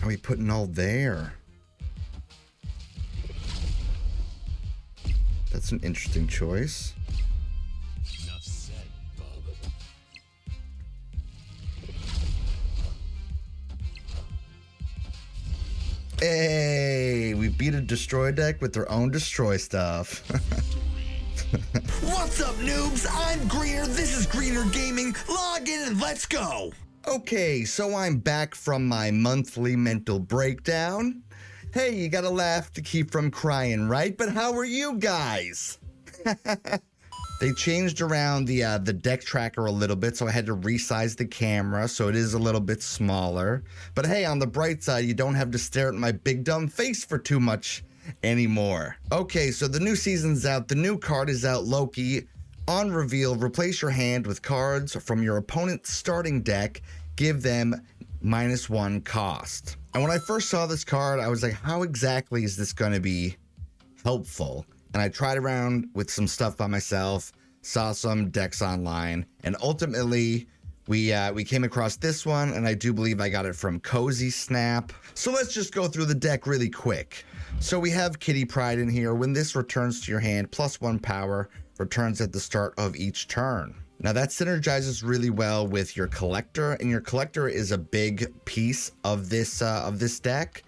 Are we putting all there? That's an interesting choice. Enough said, bub. Hey, we beat a destroy deck with their own destroy stuff. What's up, noobs? I'm Greener. This is Greener Gaming. Log in and let's go. Okay, so I'm back from my monthly mental breakdown. Hey, you gotta laugh to keep from crying, right? But how are you guys? They changed around the deck tracker a little bit, so I had to resize the camera, so it is a little bit smaller. But hey, on the bright side, you don't have to stare at my big dumb face for too much anymore. Okay, so the new season's out. The new card is out, Loki. On reveal, replace your hand with cards from your opponent's starting deck. Give them -1 cost. And when I first saw this card, I was like, how exactly is this going to be helpful? And I tried around with some stuff by myself, saw some decks online, and ultimately we came across this one, and I do believe I got it from Cozy Snap. So let's just go through the deck really quick. So we have Kitty Pryde in here. When this returns to your hand, +1 power, returns at the start of each turn. Now that synergizes really well with your collector, and your collector is a big piece of this deck.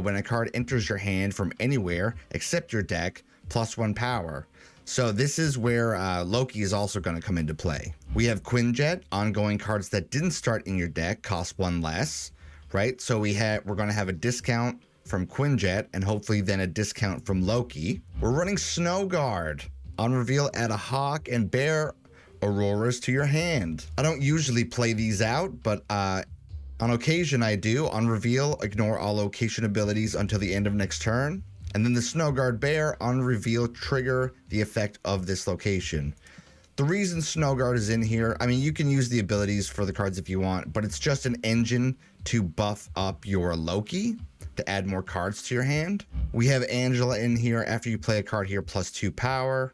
When a card enters your hand from anywhere except your deck, +1 power. So this is where Loki is also going to come into play. We have Quinjet, ongoing cards that didn't start in your deck cost 1 less, right? So we're going to have a discount from Quinjet and hopefully then a discount from Loki. We're running Snow Guard. On reveal, add a Hawk and Bear Auroras to your hand. I don't usually play these out, but on occasion I do. On reveal, ignore all location abilities until the end of next turn. And then the Snow Guard Bear, on reveal, trigger the effect of this location. The reason Snow Guard is in here, I mean, you can use the abilities for the cards if you want, but it's just an engine to buff up your Loki, to add more cards to your hand. We have Angela in here. After you play a card here, +2 power.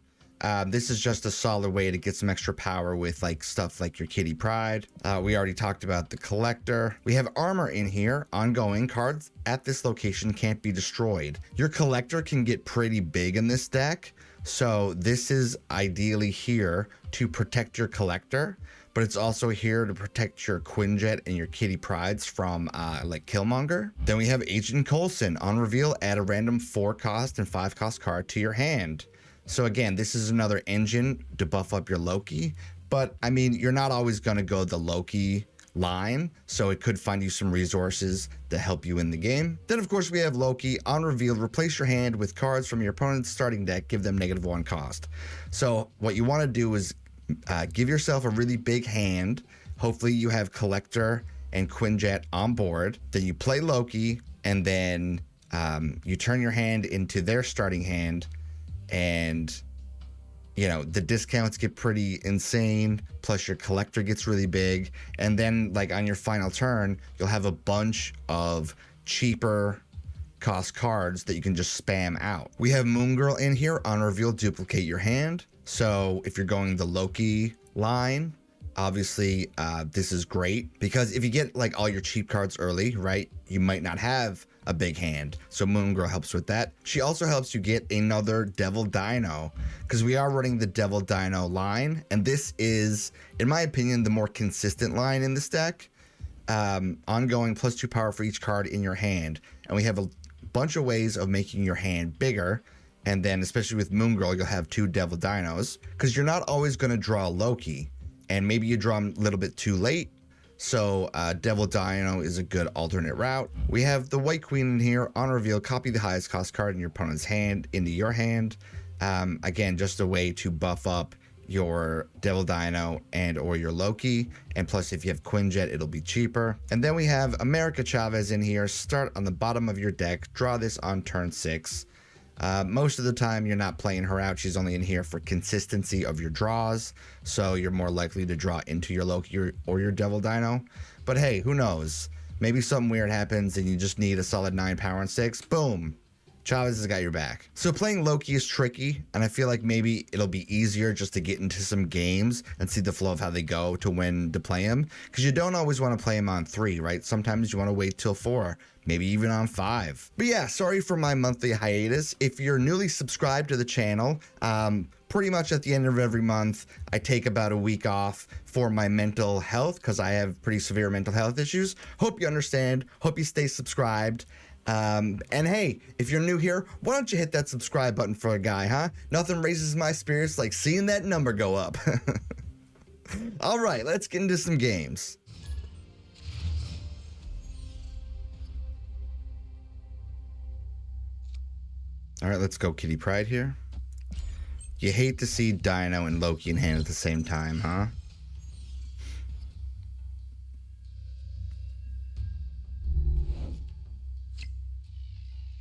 This is just a solid way to get some extra power with like stuff like your Kitty Pryde. We already talked about the collector. We have armor in here. Ongoing cards at this location can't be destroyed. Your collector can get pretty big in this deck, so this is ideally here to protect your collector, but it's also here to protect your Quinjet and your Kitty Prydes from like Killmonger. Then we have Agent Coulson. On reveal, add a random 4 cost and 5 cost card to your hand. So again, this is another engine to buff up your Loki, but I mean, you're not always going to go the Loki line, so it could find you some resources to help you in the game. Then of course we have Loki. On reveal, replace your hand with cards from your opponent's starting deck, give them -1 cost. So what you want to do is give yourself a really big hand. Hopefully you have Collector and Quinjet on board. Then you play Loki, and then you turn your hand into their starting hand, and you know, the discounts get pretty insane, plus your collector gets really big, and then like on your final turn you'll have a bunch of cheaper cost cards that you can just spam out. We have Moon Girl in here. On reveal, duplicate your hand. So if you're going the Loki line, obviously this is great, because if you get like all your cheap cards early, right, you might not have a big hand, so Moon Girl helps with that. She also helps you get another Devil Dino, because we are running the Devil Dino line, and this is, in my opinion, the more consistent line in this deck. Ongoing, +2 power for each card in your hand, and we have a bunch of ways of making your hand bigger. And then especially with Moon Girl, you'll have 2 Devil Dinos, because you're not always going to draw Loki, and maybe you draw him a little bit too late. So Devil Dino is a good alternate route. We have the White Queen in here. On reveal, copy the highest cost card in your opponent's hand into your hand. Again, just a way to buff up your Devil Dino and or your Loki. And plus, if you have Quinjet, it'll be cheaper. And then we have America Chavez in here. Start on the bottom of your deck. Draw this on turn 6. Most of the time you're not playing her out. She's only in here for consistency of your draws, so you're more likely to draw into your Loki or your Devil Dino. But hey, who knows? Maybe something weird happens and you just need a solid 9 power and 6. Boom, Chavez has got your back. So playing Loki is tricky, and I feel like maybe it'll be easier just to get into some games and see the flow of how they go to when to play him. Because you don't always want to play him on 3, right? Sometimes you want to wait till 4, maybe even on 5. But yeah, sorry for my monthly hiatus. If you're newly subscribed to the channel, pretty much at the end of every month, I take about a week off for my mental health because I have pretty severe mental health issues. Hope you understand. Hope you stay subscribed. And hey, if you're new here, why don't you hit that subscribe button for a guy, huh? Nothing raises my spirits like seeing that number go up. All right, let's get into some games. All right, let's go Kitty Pryde here. You hate to see Dino and Loki in hand at the same time, huh?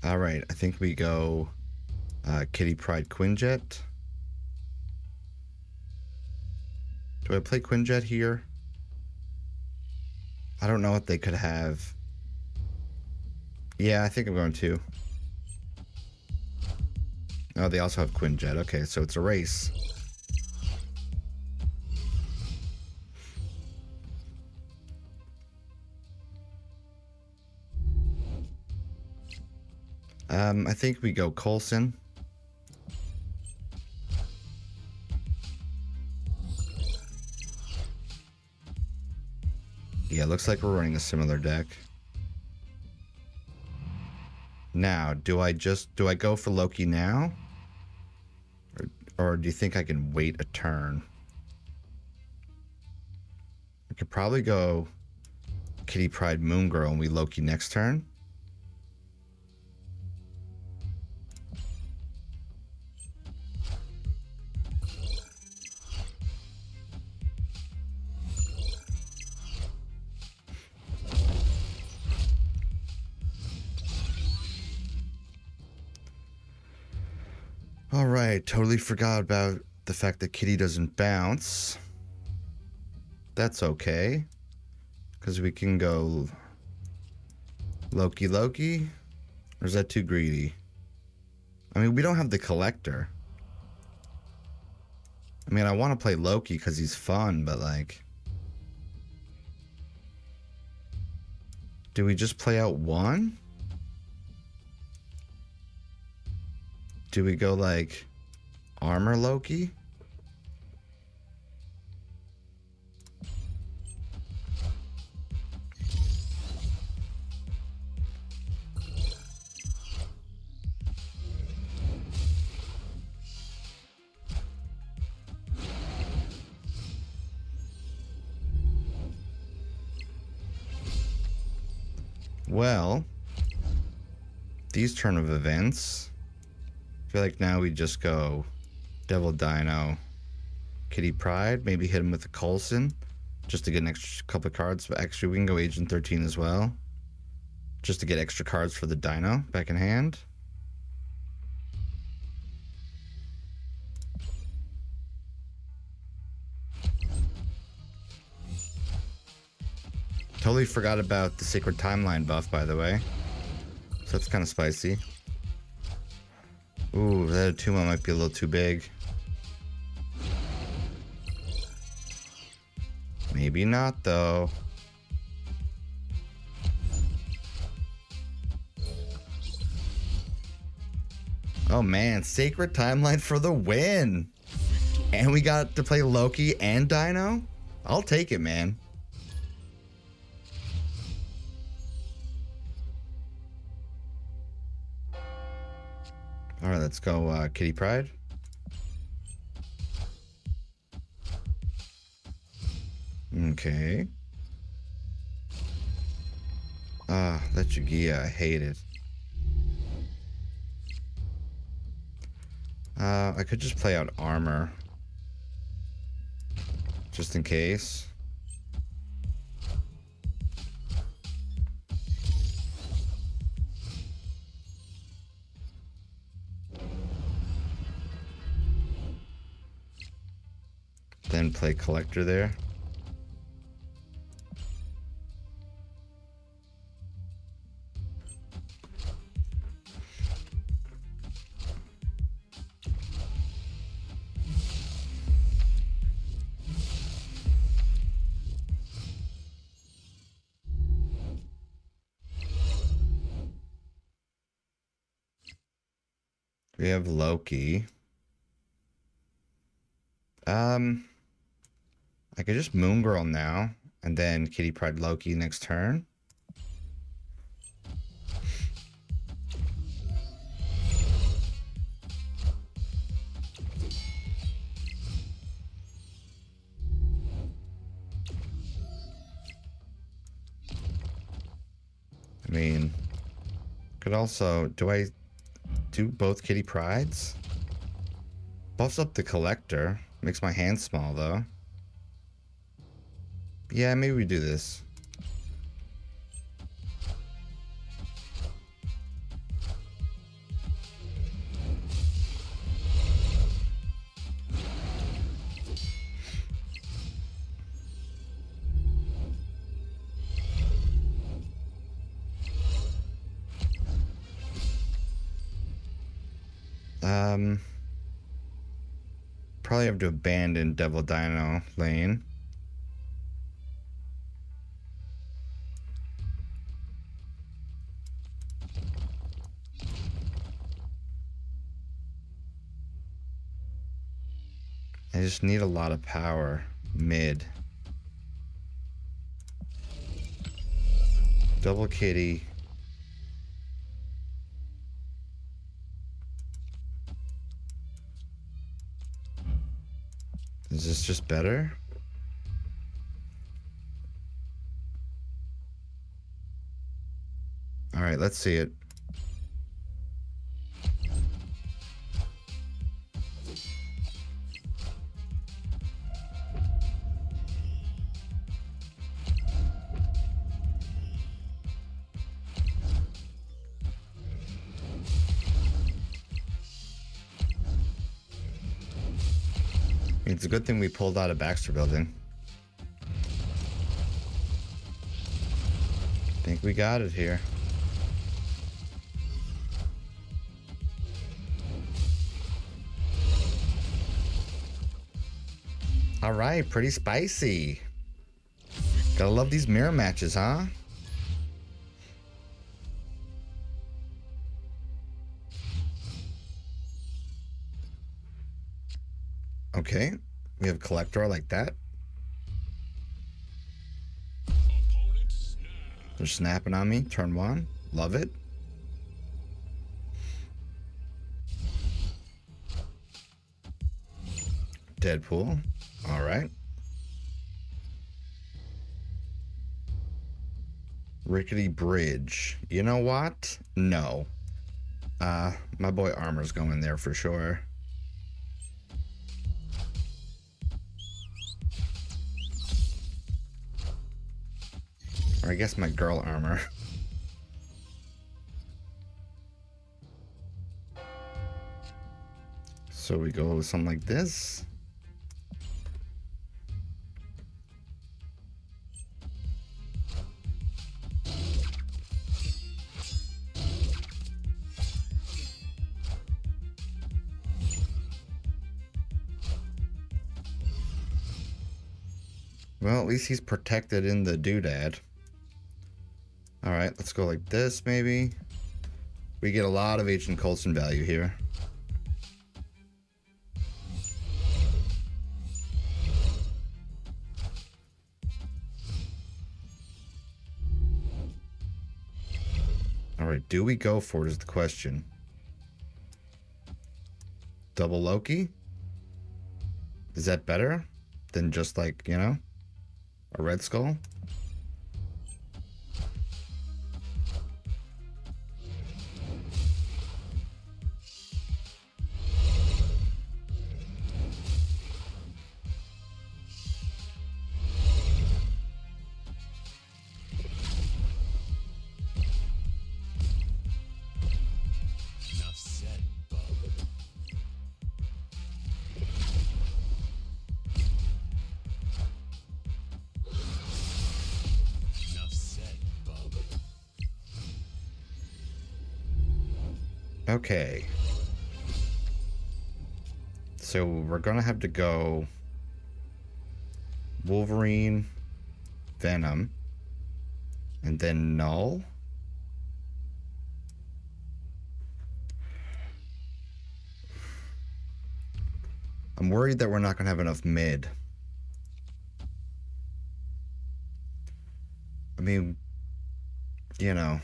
All right, I think we go Kitty Pryde Quinjet. Do I play Quinjet here? I don't know what they could have. Yeah, I think I'm going to. Oh, they also have Quinjet. Okay, so it's a race. I think we go Coulson. Yeah, looks like we're running a similar deck. Now, do I go for Loki now? Or do you think I can wait a turn? I could probably go Kitty Pryde Moon Girl and we Loki next turn. All right, totally forgot about the fact that Kitty doesn't bounce. That's okay, because we can go Loki. Or is that too greedy? I mean, we don't have the collector. I mean, I want to play Loki because he's fun, but like, do we just play out 1? Do we go like armor Loki? Well, these turn of events, I feel like now we just go Devil Dino, Kitty Pryde, maybe hit him with a Coulson just to get an extra couple of cards. But actually, we can go Agent 13 as well, just to get extra cards for the Dino back in hand. Totally forgot about the Sacred Timeline buff, by the way. So that's kind of spicy. Ooh, that Atuma might be a little too big. Maybe not, though. Oh man, Sacred Timeline for the win! And we got to play Loki and Dino? I'll take it, man. Alright, let's go Kitty Pryde. Okay. Ah, that Jugia, I hate it. I could just play out armor. Just in case. Then play collector there. We have Loki. I could just Moon Girl now, and then Kitty Pryde Loki next turn. I mean, could also, do I do both Kitty Prydes? Buffs up the Collector. Makes my hand small, though. Yeah, maybe we do this. Probably have to abandon Devil Dino lane. I just need a lot of power mid. Double Kitty. Is this just better? All right, let's see it. It's a good thing we pulled out of Baxter Building. I think we got it here. All right, pretty spicy. Gotta love these mirror matches, huh? Okay, we have Collector like that. They're snapping on me. Turn one. Love it. Deadpool. All right. Rickety Bridge. You know what? No. My boy Armor's going there for sure. Or I guess my girl Armor. So we go with something like this. Well, at least he's protected in the doodad. All right, let's go like this, maybe. We get a lot of Agent Coulson value here. All right, do we go for it is the question. Double Loki? Is that better than just like, you know, a Red Skull? Enough said, bub. Enough said, bub. Okay. So we're gonna have to go Wolverine, Venom, and then Null. I'm worried that we're not going to have enough mid. I mean, you know.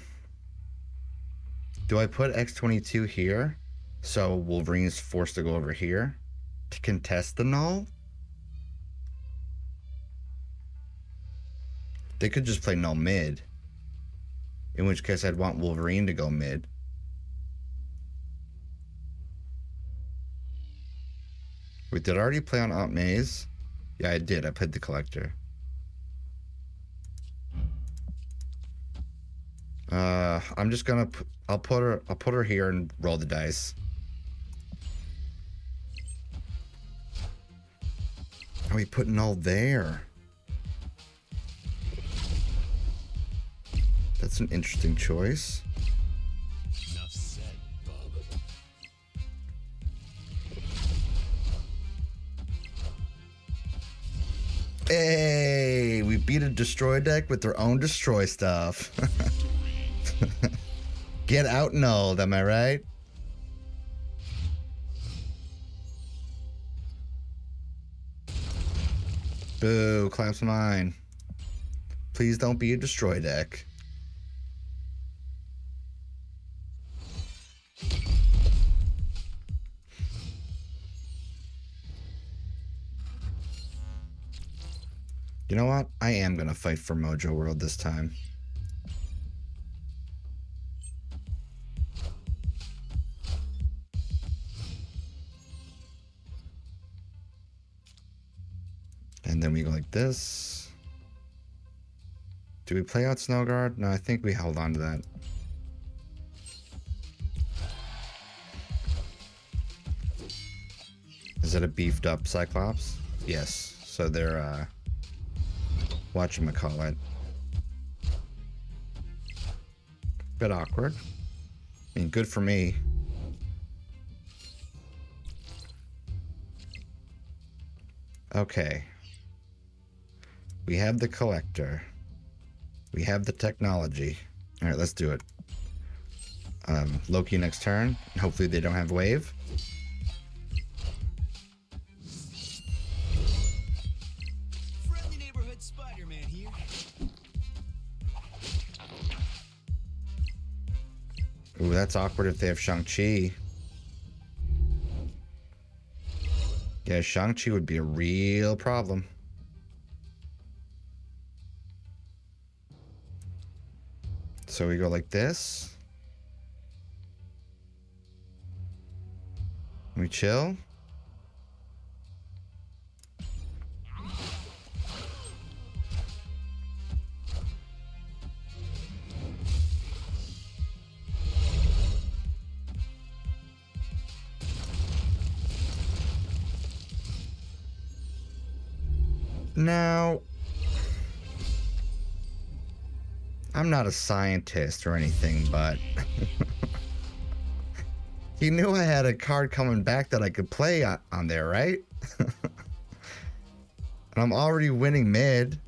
Do I put X22 here so Wolverine's forced to go over here to contest the null? They could just play null mid. In which case I'd want Wolverine to go mid. Wait, did I already play on Aunt Maze? Yeah, I did. I played the collector. I'm just gonna I'll put her here and roll the dice. Are we putting all there? That's an interesting choice. Enough said, bub. Hey, we beat a destroy deck with their own destroy stuff. Get out nulled, am I right? Boo, claps mine. Please don't be a destroy deck. You know what? I am gonna fight for Mojo World this time. And then we go like this. Do we play out Snowguard? No, I think we held on to that. Is it a beefed up Cyclops? Yes. So they're whatchamacallit. Bit awkward. I mean, good for me. Okay. We have the collector. We have the technology. All right, let's do it. Loki next turn. Hopefully they don't have wave. Friendly neighborhood Spider-Man here. Ooh, that's awkward if they have Shang-Chi. Yeah, Shang-Chi would be a real problem. So we go like this. We chill. Now, I'm not a scientist or anything, but he knew I had a card coming back that I could play on there, right? And I'm already winning mid.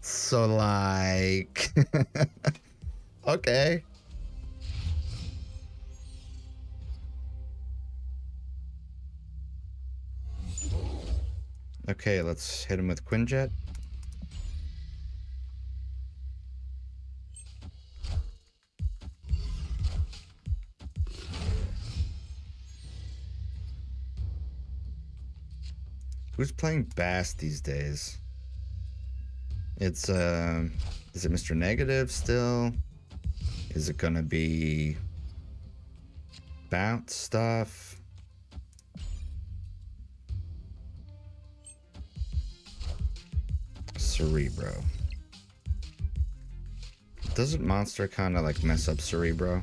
So, like, okay. Okay, let's hit him with Quinjet. Who's playing Bass these days? It's, is it Mr. Negative still? Is it gonna be bounce stuff? Cerebro. Doesn't Monster kind of like mess up Cerebro?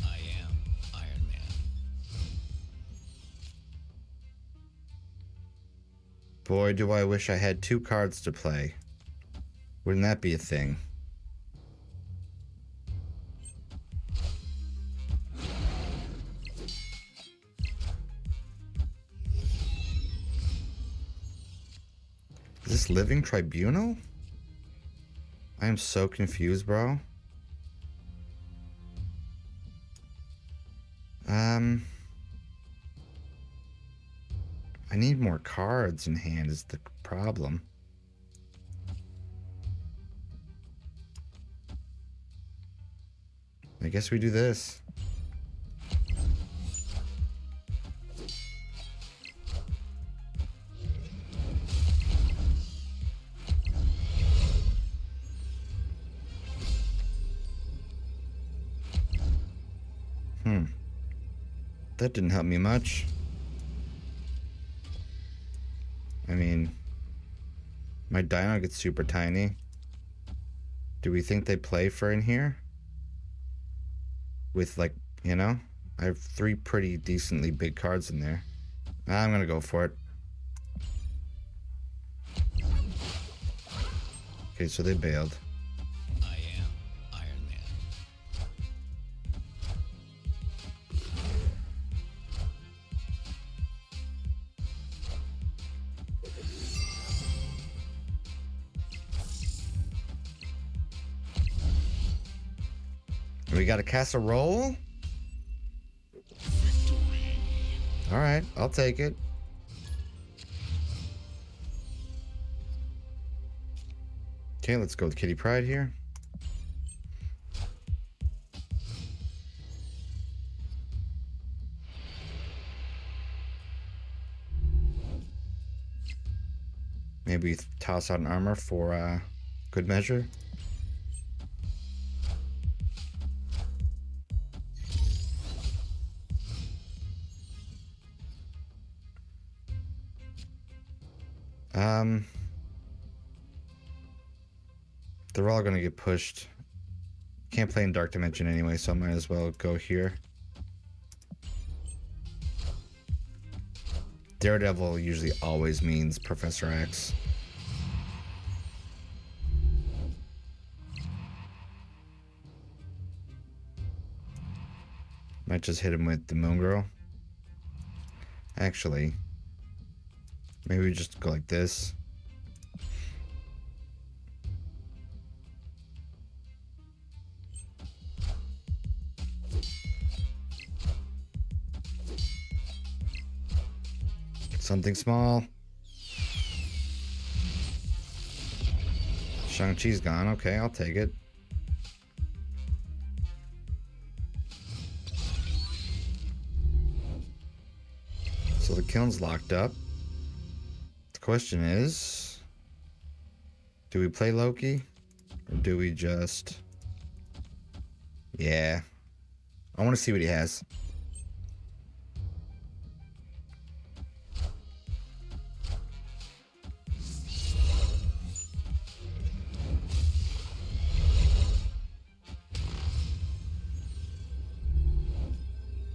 I am Iron Man. Boy, do I wish I had 2 cards to play. Wouldn't that be a thing? Is this Living Tribunal? I am so confused, bro. I need more cards in hand is the problem. I guess we do this. That didn't help me much. I mean, my dino gets super tiny. Do we think they play for in here? With, like, you know? I have 3 pretty decently big cards in there. I'm gonna go for it. Okay, so they bailed. I am Iron Man. We got a casserole? Alright, I'll take it. Okay, let's go with Kitty Pryde here. Maybe toss out an armor for good measure. They're all gonna get pushed. Can't play in Dark Dimension anyway, so I might as well go here. Daredevil usually always means Professor X. Might just hit him with the Moon Girl. Actually, maybe we just go like this. Something small. Shang-Chi's gone. Okay, I'll take it. So the kiln's locked up. The question is, do we play Loki? Or do we just... Yeah. I want to see what he has.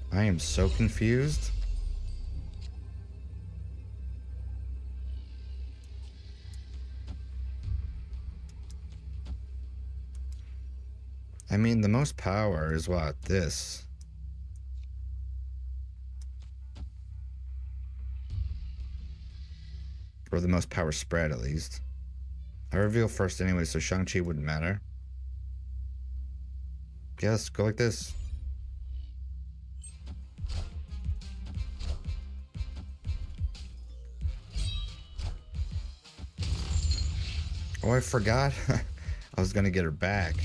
I am so confused. I mean, the most power is what? This. Or the most power spread, at least. I reveal first anyway, so Shang-Chi wouldn't matter. Yes, go like this. Oh, I forgot. I was gonna get her back.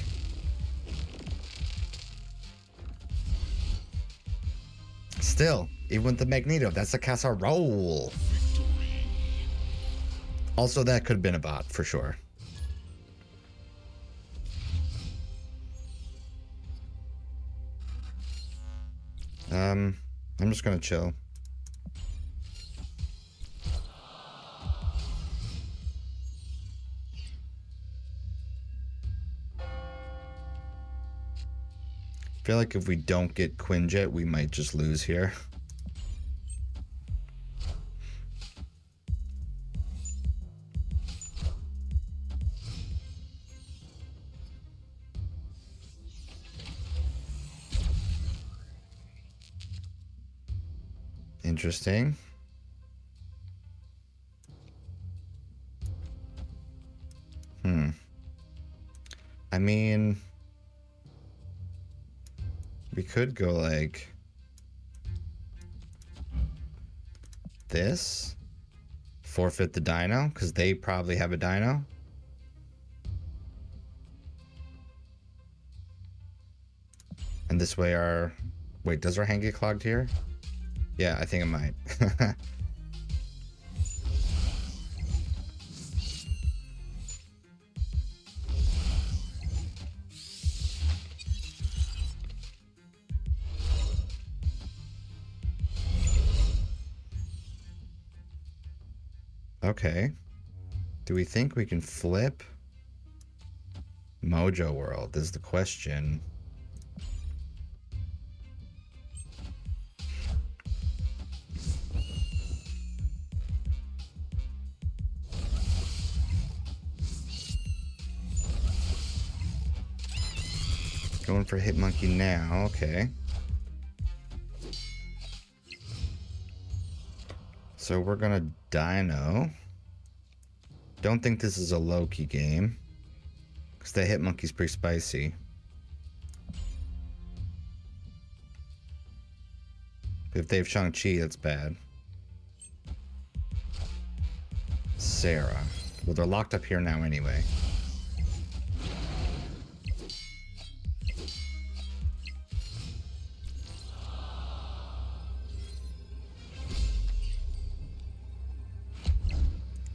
Still, even with the Magneto, that's a casserole. Also, that could have been a bot, for sure. I'm just gonna chill. I feel like if we don't get Quinjet, we might just lose here. Interesting. I mean, we could go like this. Forfeit the dino, because they probably have a dino. And this way our... Wait, does our hand get clogged here? Yeah, I think it might. Okay. Do we think we can flip Mojo World is the question. Going for Hitmonkey now, okay. So we're gonna Dino. Don't think this is a Loki game, because the Hitmonkey's pretty spicy. If they have Shang-Chi, that's bad. Sarah. Well, they're locked up here now anyway.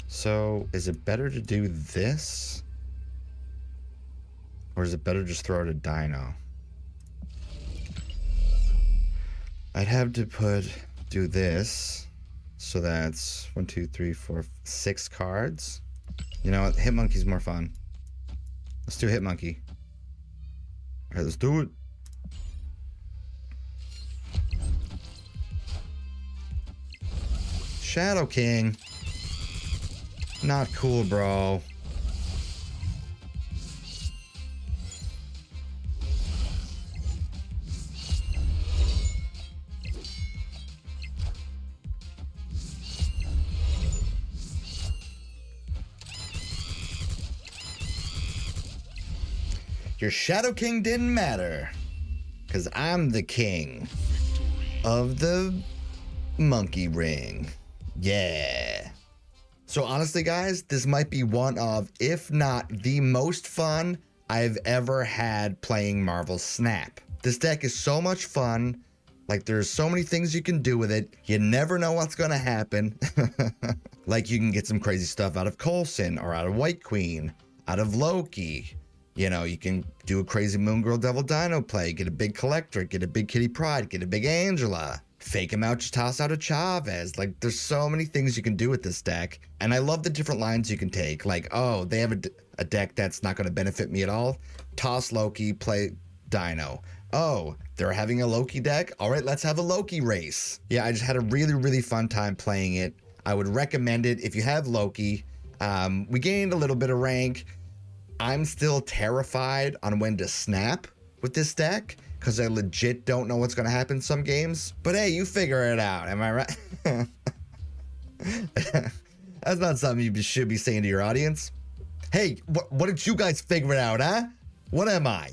So, is it better to do this? Or is it better to just throw out a dino? I'd have to do this. So that's 1, 2, 3, 4, 6 cards. You know what? Hitmonkey's more fun. Let's do Hitmonkey. Alright, let's do it. Shadow King. Not cool, bro. Your Shadow King didn't matter, 'cause I'm the king of the monkey ring. Yeah. So honestly, guys, this might be one of, if not the most fun I've ever had playing Marvel Snap. This deck is so much fun. Like, there's so many things you can do with it. You never know what's gonna happen. Like, you can get some crazy stuff out of Coulson or out of White Queen, out of Loki. You know, you can do a crazy Moon Girl Devil Dino play, get a big Collector, get a big Kitty Pryde, get a big Angela. Fake him out, just toss out a Chavez. Like, there's so many things you can do with this deck. And I love the different lines you can take. Like, oh, they have a deck that's not going to benefit me at all. Toss Loki, play Dino. Oh, they're having a Loki deck? All right, let's have a Loki race. Yeah, I just had a really, really fun time playing it. I would recommend it if you have Loki. We gained a little bit of rank. I'm still terrified on when to snap with this deck, because I legit don't know what's going to happen some games. But hey, you figure it out, am I right? That's not something you should be saying to your audience. Hey, what did you guys figure it out, huh? What am I?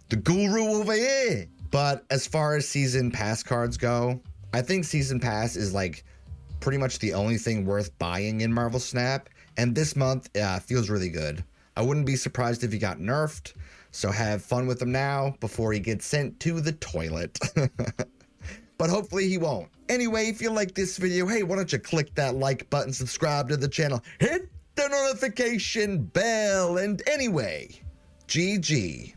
The guru over here? But as far as season pass cards go, I think season pass is like pretty much the only thing worth buying in Marvel Snap. And this month feels really good. I wouldn't be surprised if he got nerfed. So have fun with him now before he gets sent to the toilet. But hopefully he won't. Anyway, if you like this video, hey, why don't you click that like button, subscribe to the channel, hit the notification bell, and anyway, GG.